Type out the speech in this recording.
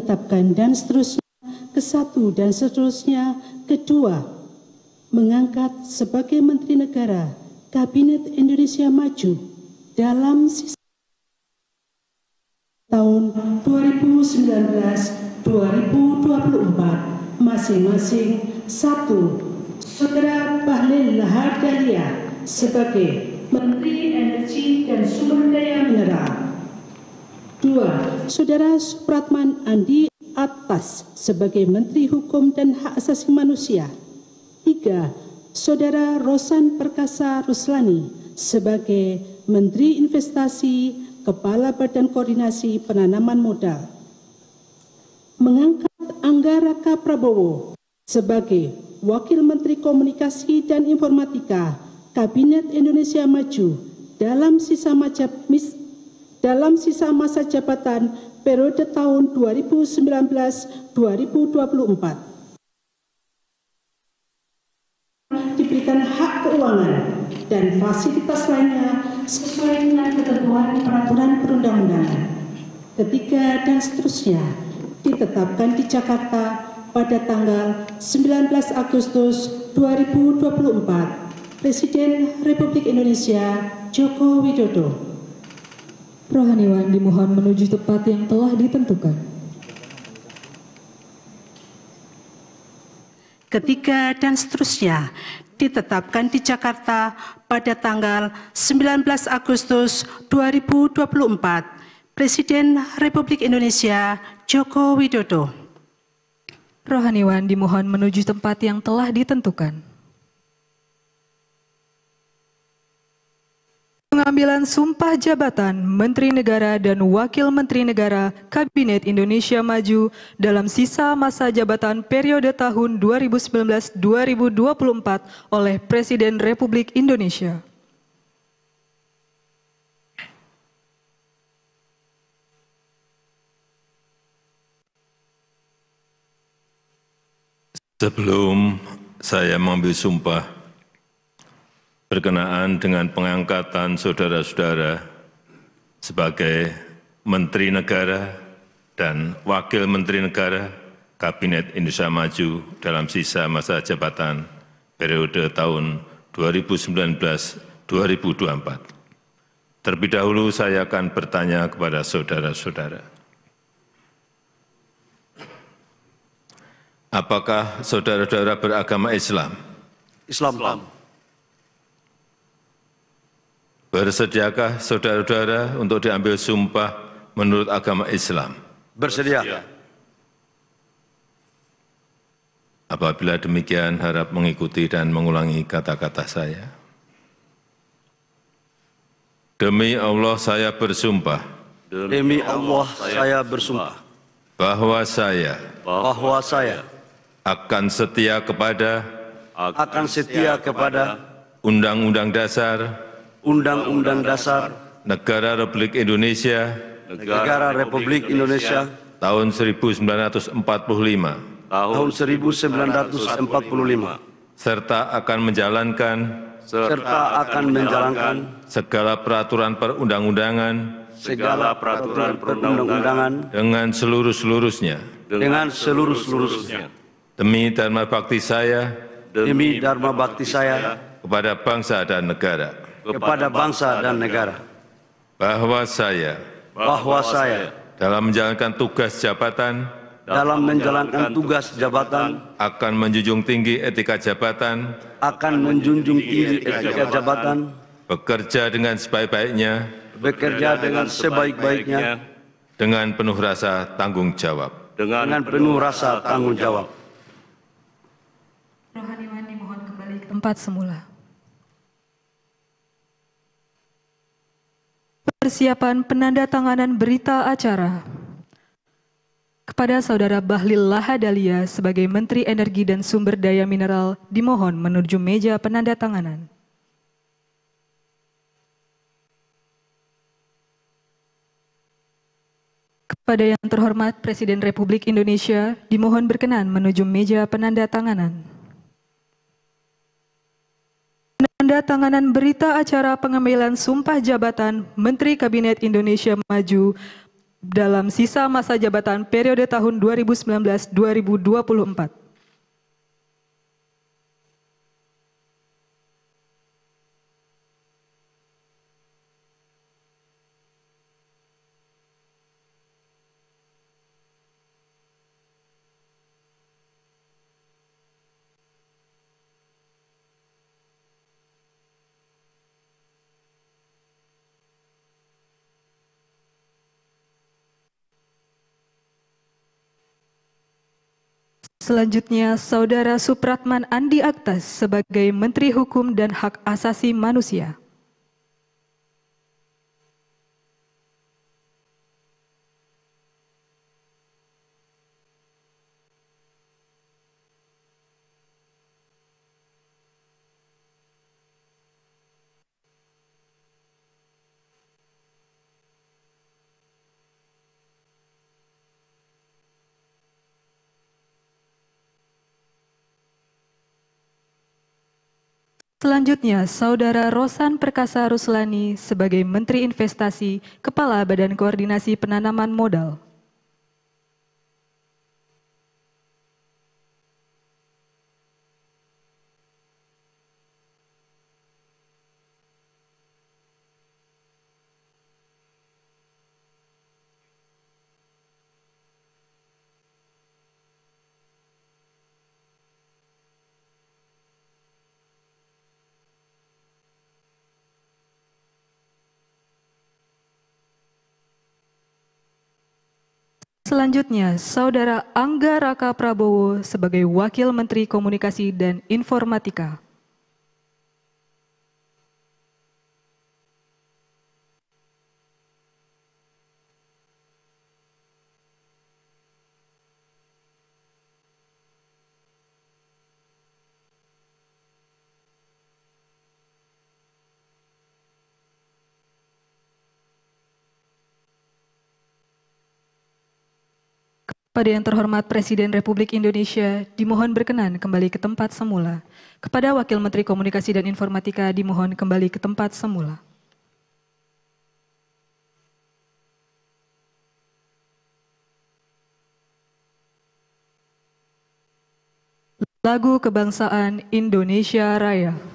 menetapkan dan seterusnya, ke-1 dan seterusnya, kedua, mengangkat sebagai Menteri Negara Kabinet Indonesia Maju dalam sisa tahun 2019-2024 masing-masing. 1. Saudara Bahlil Lahadalia sebagai Menteri Energi dan Sumber Daya Mineral. 2. Saudara Supratman Andi Atas sebagai Menteri Hukum dan Hak Asasi Manusia. 3. Saudara Rosan Perkasa Ruslani sebagai Menteri Investasi, Kepala Badan Koordinasi Penanaman Modal. Mengangkat Anggaraka Prabowo sebagai Wakil Menteri Komunikasi dan Informatika Kabinet Indonesia Maju dalam sisa masa jabatan periode tahun 2019-2024. Diberikan hak keuangan dan fasilitas lainnya sesuai dengan ketentuan peraturan perundang-undangan. 3 dan seterusnya ditetapkan di Jakarta pada tanggal 19 Agustus 2024. Presiden Republik Indonesia Joko Widodo. Rohaniwan dimohon menuju tempat yang telah ditentukan. 3 dan seterusnya ditetapkan di Jakarta pada tanggal 19 Agustus 2024. Presiden Republik Indonesia Joko Widodo. Rohaniwan dimohon menuju tempat yang telah ditentukan. Pengambilan sumpah jabatan Menteri Negara dan Wakil Menteri Negara Kabinet Indonesia Maju dalam sisa masa jabatan periode tahun 2019-2024 oleh Presiden Republik Indonesia. Sebelum saya mengambil sumpah berkenaan dengan pengangkatan saudara-saudara sebagai Menteri Negara dan Wakil Menteri Negara Kabinet Indonesia Maju dalam sisa masa jabatan periode tahun 2019-2024. Terlebih dahulu saya akan bertanya kepada saudara-saudara. Apakah saudara-saudara beragama Islam? Islam. Bersediakah saudara-saudara untuk diambil sumpah menurut agama Islam? Bersedia. Apabila demikian, harap mengikuti dan mengulangi kata-kata saya. Demi Allah saya bersumpah. Demi Allah saya bersumpah. Bahwa saya akan setia kepada Undang-Undang Dasar Negara Republik Indonesia tahun 1945 serta akan menjalankan segala peraturan perundang-undangan dengan seluruh-seluruhnya demi dharma bakti saya kepada bangsa dan negara. Bahwa saya dalam menjalankan tugas jabatan akan menjunjung tinggi etika jabatan, bekerja dengan sebaik-baiknya, dengan penuh rasa tanggung jawab. Rohaniwan dimohon kembali ke tempat semula. Persiapan penandatanganan berita acara. Kepada Saudara Bahlil Lahadalia sebagai Menteri Energi dan Sumber Daya Mineral dimohon menuju meja penandatanganan. Kepada yang terhormat Presiden Republik Indonesia dimohon berkenan menuju meja penandatanganan. Penandatanganan berita acara pengambilan sumpah jabatan Menteri Kabinet Indonesia Maju dalam sisa masa jabatan periode tahun 2019-2024. Selanjutnya, Saudara Supratman Andi Aktas sebagai Menteri Hukum dan Hak Asasi Manusia. Selanjutnya, Saudara Rosan Perkasa Ruslani sebagai Menteri Investasi, Kepala Badan Koordinasi Penanaman Modal. Selanjutnya, Saudara Angga Raka Prabowo sebagai Wakil Menteri Komunikasi dan Informatika. Kepada yang terhormat Presiden Republik Indonesia, dimohon berkenan kembali ke tempat semula. Kepada Wakil Menteri Komunikasi dan Informatika, dimohon kembali ke tempat semula. Lagu Kebangsaan Indonesia Raya.